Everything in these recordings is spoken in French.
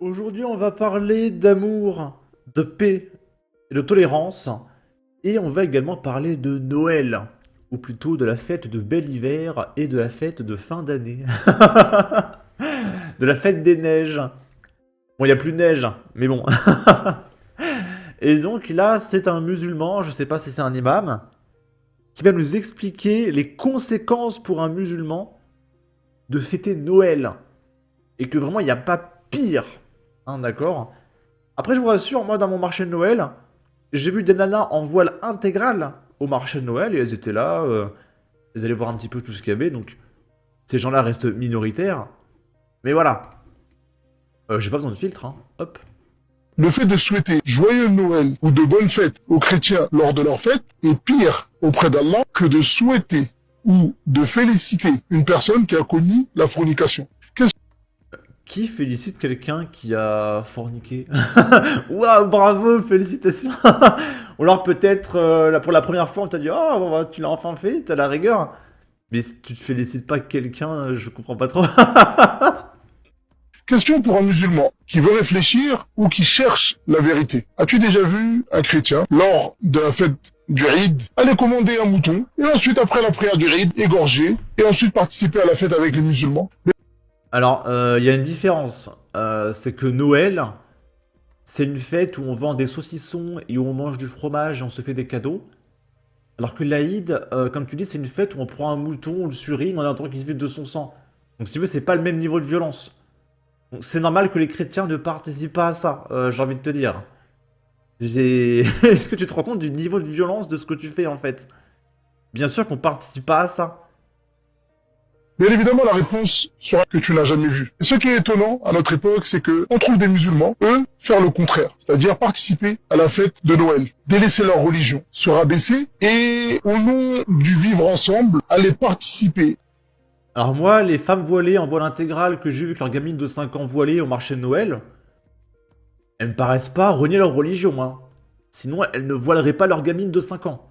Aujourd'hui, on va parler d'amour, de paix et de tolérance. Et on va également parler de Noël. Ou plutôt de la fête de bel hiver et de la fête de fin d'année. De la fête des neiges. Bon, il n'y a plus de neige, mais bon. Et donc là, c'est un musulman, je sais pas si c'est un imam, qui va nous expliquer les conséquences pour un musulman de fêter Noël. Et que vraiment, il n'y a pas pire. Hein, d'accord? Après, je vous rassure, moi, dans mon marché de Noël, j'ai vu des nanas en voile intégral au marché de Noël et elles étaient là, elles allaient voir un petit peu tout ce qu'il y avait, donc ces gens-là restent minoritaires. Mais voilà, j'ai pas besoin de filtre, hein. Hop. Le fait de souhaiter joyeux Noël ou de bonnes fêtes aux chrétiens lors de leur fête est pire auprès d'Allah que de souhaiter ou de féliciter une personne qui a commis la fornication. Qui félicite quelqu'un qui a forniqué? Waouh, bravo, félicitations. Ou alors peut-être, pour la première fois, on t'a dit «Oh, bon, bah, tu l'as enfin fait, t'as la rigueur». Mais si tu te félicites pas quelqu'un, je comprends pas trop. Question pour un musulman qui veut réfléchir ou qui cherche la vérité. As-tu déjà vu un chrétien, lors de la fête du Eid, aller commander un mouton et ensuite, après la prière du Eid, égorger et ensuite participer à la fête avec les musulmans? Alors, il y a une différence. C'est que Noël, c'est une fête où on vend des saucissons et où on mange du fromage et on se fait des cadeaux. Alors que l'Aïd, comme tu dis, c'est une fête où on prend un mouton, on le surime, on attend qu'il se vide de son sang. Donc si tu veux, c'est pas le même niveau de violence. Donc c'est normal que les chrétiens ne participent pas à ça, j'ai envie de te dire. Est-ce que tu te rends compte du niveau de violence de ce que tu fais en fait? Bien sûr qu'on participe pas à ça. Bien évidemment, la réponse sera que tu n'as jamais vu. Et ce qui est étonnant à notre époque, c'est que on trouve des musulmans, eux, faire le contraire, c'est-à-dire participer à la fête de Noël, délaisser leur religion, se rabaisser et, au nom du vivre ensemble, aller participer. Alors moi, les femmes voilées en voile intégral que j'ai vu avec leur gamine de 5 ans voilée au marché de Noël, elles me paraissent pas renier leur religion, hein. Sinon, elles ne voileraient pas leur gamine de 5 ans.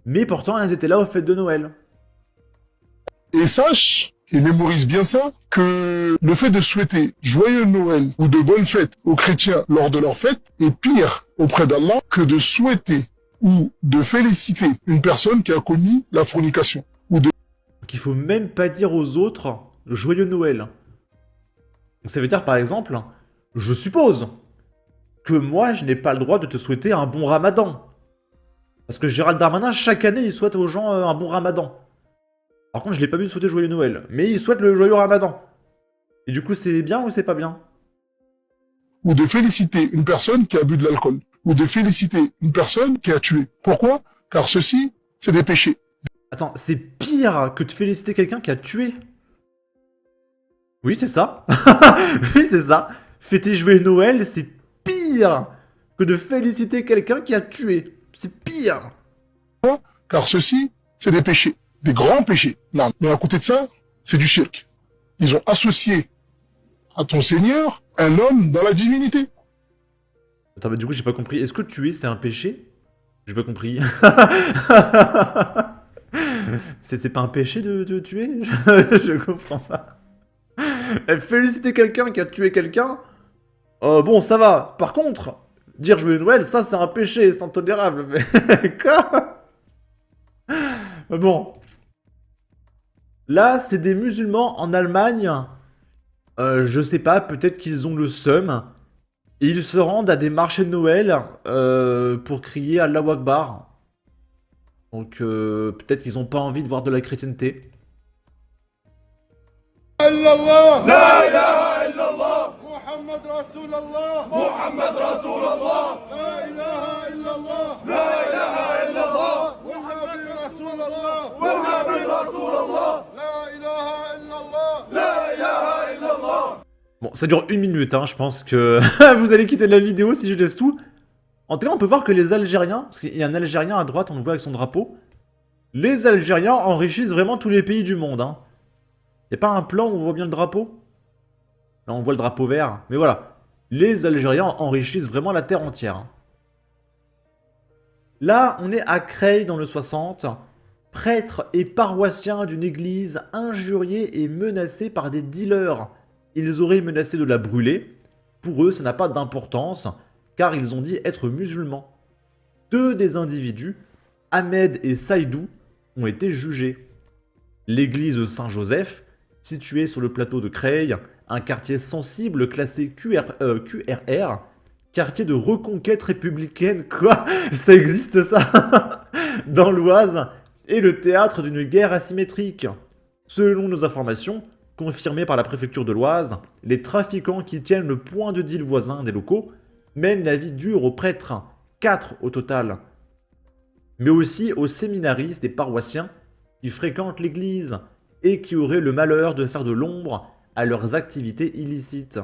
Mais pourtant, elles étaient là aux fêtes de Noël. Et sache, et mémorise bien ça, que le fait de souhaiter joyeux Noël ou de bonnes fêtes aux chrétiens lors de leur fête est pire auprès d'Allah que de souhaiter ou de féliciter une personne qui a commis la fornication. Qu'il faut même pas dire aux autres joyeux Noël. Donc ça veut dire par exemple, je suppose que moi je n'ai pas le droit de te souhaiter un bon ramadan. Parce que Gérald Darmanin, chaque année, il souhaite aux gens un bon ramadan. Par contre, je l'ai pas vu souhaiter joyeux Noël. Mais il souhaite le joyeux ramadan. Et du coup, c'est bien ou c'est pas bien? Ou de féliciter une personne qui a bu de l'alcool, ou de féliciter une personne qui a tué. Pourquoi? Car ceci, c'est des péchés. Attends, c'est pire que de féliciter quelqu'un qui a tué. Oui, c'est ça. Oui, c'est ça. Fêter joyeux Noël, c'est pire que de féliciter quelqu'un qui a tué. C'est pire. Pourquoi? Car ceci, c'est des péchés, des grands péchés. Non, mais à côté de ça, c'est du shirk. Ils ont associé à ton Seigneur un homme dans la divinité. Attends, mais du coup, j'ai pas compris. Est-ce que tuer, c'est un péché? J'ai pas compris. C'est pas un péché de tuer? Je comprends pas. Féliciter quelqu'un qui a tué quelqu'un? Bon, ça va. Par contre, dire joyeux Noël, ça, c'est un péché, c'est intolérable. Mais quoi? Bon. Là, c'est des musulmans en Allemagne. Je sais pas, peut-être qu'ils ont le seum. Et ils se rendent à des marchés de Noël pour crier Allahu Akbar. Donc peut-être qu'ils ont pas envie de voir de la chrétienté. الله لا إله إلا الله محمد رسول الله محمد رسول الله لا إله إلا الله لا إله إلا الله محمد رسول الله محمد رسول الله لا إله إلا الله لا إله إلا الله. Bon, ça dure 1 minute, hein, je pense que vous allez quitter la vidéo si je laisse tout. En tout cas, on peut voir que les Algériens, parce qu'il y a un Algérien à droite, on le voit avec son drapeau, les Algériens enrichissent vraiment tous les pays du monde, hein. Y a pas un plan où on voit bien le drapeau? Là, on voit le drapeau vert. Mais voilà. Les Algériens enrichissent vraiment la terre entière. Hein. Là, on est à Creil dans le 60. Prêtres et paroissiens d'une église injuriés et menacés par des dealers. Ils auraient menacé de la brûler. Pour eux, ça n'a pas d'importance, car ils ont dit être musulmans. 2 des individus, Ahmed et Saïdou, ont été jugés. L'église Saint-Joseph, située sur le plateau de Creil, un quartier sensible classé QRR, quartier de reconquête républicaine, quoi? Ça existe ça? Dans l'Oise, est le théâtre d'une guerre asymétrique. Selon nos informations, confirmées par la préfecture de l'Oise, les trafiquants qui tiennent le point de deal voisin des locaux mènent la vie dure aux prêtres, 4 au total, mais aussi aux séminaristes et paroissiens qui fréquentent l'église et qui auraient le malheur de faire de l'ombre à leurs activités illicites.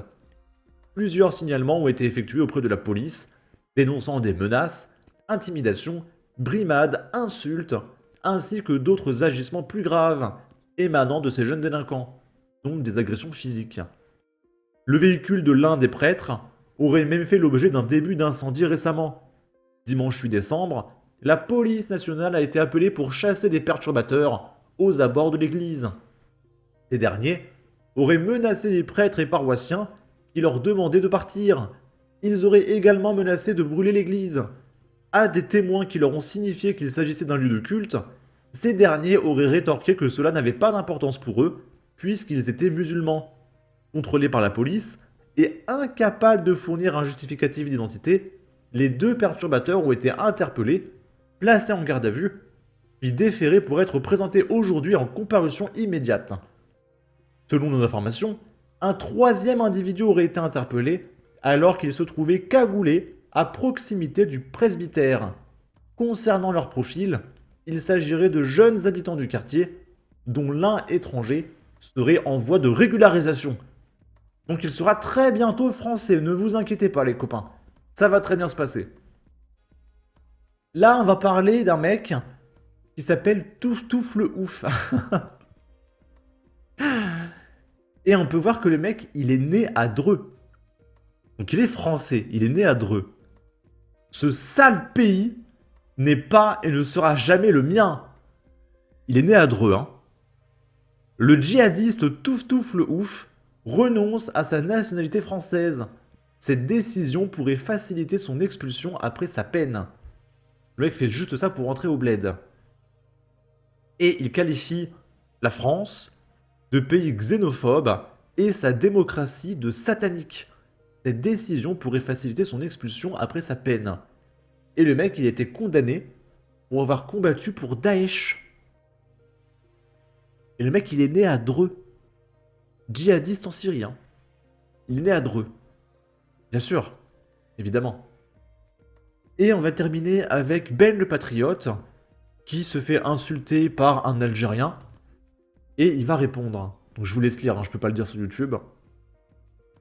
Plusieurs signalements ont été effectués auprès de la police, dénonçant des menaces, intimidations, brimades, insultes, ainsi que d'autres agissements plus graves émanant de ces jeunes délinquants, donc des agressions physiques. Le véhicule de l'un des prêtres aurait même fait l'objet d'un début d'incendie récemment. Dimanche 8 décembre, la police nationale a été appelée pour chasser des perturbateurs aux abords de l'église. Ces derniers auraient menacé les prêtres et paroissiens qui leur demandaient de partir. Ils auraient également menacé de brûler l'église. À des témoins qui leur ont signifié qu'il s'agissait d'un lieu de culte, ces derniers auraient rétorqué que cela n'avait pas d'importance pour eux, puisqu'ils étaient musulmans, contrôlés par la police et incapables de fournir un justificatif d'identité. Les 2 perturbateurs ont été interpellés, placés en garde à vue, puis déférés pour être présentés aujourd'hui en comparution immédiate. Selon nos informations, un 3e individu aurait été interpellé alors qu'il se trouvait cagoulé à proximité du presbytère. Concernant leur profil, il s'agirait de jeunes habitants du quartier, dont l'un étranger serait en voie de régularisation. Donc il sera très bientôt français, ne vous inquiétez pas les copains, ça va très bien se passer. Là on va parler d'un mec qui s'appelle Touf Touf le Ouf. Et on peut voir que le mec, il est né à Dreux. Donc il est français, il est né à Dreux. Ce sale pays n'est pas et ne sera jamais le mien. Il est né à Dreux, hein. Le djihadiste Touf Touf le Ouf renonce à sa nationalité française. Cette décision pourrait faciliter son expulsion après sa peine. Le mec fait juste ça pour rentrer au bled. Et il qualifie la France de pays xénophobe et sa démocratie de satanique. Cette décision pourrait faciliter son expulsion après sa peine. Et le mec, il a été condamné pour avoir combattu pour Daesh. Et le mec, il est né à Dreux. Djihadiste en Syrie, hein. Il est né à Dreux. Bien sûr, évidemment. Et on va terminer avec Ben le Patriote, qui se fait insulter par un Algérien. Et il va répondre. Donc je vous laisse lire, hein, je peux pas le dire sur YouTube.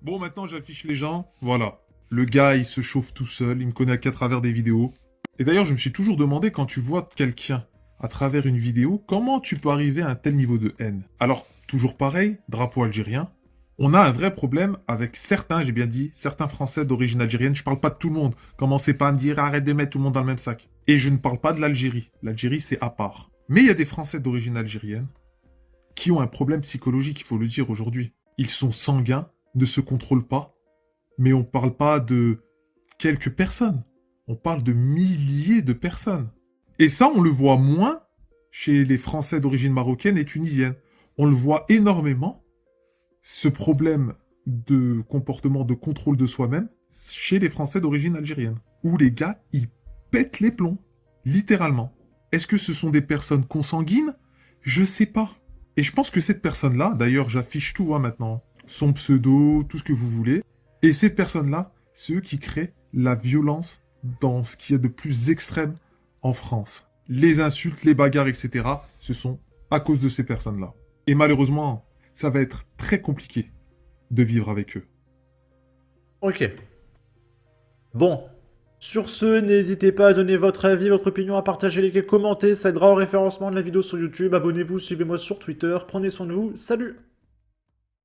Bon, maintenant j'affiche les gens. Voilà. Le gars, il se chauffe tout seul, il me connaît qu'à travers des vidéos. Et d'ailleurs, je me suis toujours demandé, quand tu vois quelqu'un à travers une vidéo, comment tu peux arriver à un tel niveau de haine? Alors, toujours pareil, drapeau algérien. On a un vrai problème avec certains, j'ai bien dit, certains Français d'origine algérienne. Je parle pas de tout le monde. Commencez pas à me dire, arrête de mettre tout le monde dans le même sac. Et je ne parle pas de l'Algérie. L'Algérie, c'est à part. Mais il y a des Français d'origine algérienne qui ont un problème psychologique, il faut le dire aujourd'hui. Ils sont sanguins, ne se contrôlent pas, mais on parle pas de quelques personnes. On parle de milliers de personnes. Et ça, on le voit moins chez les Français d'origine marocaine et tunisienne. On le voit énormément, ce problème de comportement de contrôle de soi-même, chez les Français d'origine algérienne. Où les gars, ils pètent les plombs, littéralement. Est-ce que ce sont des personnes consanguines? Je sais pas. Et je pense que cette personne-là, d'ailleurs j'affiche tout maintenant, son pseudo, tout ce que vous voulez, et ces personnes-là, c'est eux qui créent la violence dans ce qu'il y a de plus extrême en France. Les insultes, les bagarres, etc., ce sont à cause de ces personnes-là. Et malheureusement, ça va être très compliqué de vivre avec eux. Ok. Bon. Sur ce, n'hésitez pas à donner votre avis, votre opinion, à partager, liker, commenter, ça aidera au référencement de la vidéo sur YouTube. Abonnez-vous, suivez-moi sur Twitter, prenez soin de vous, salut!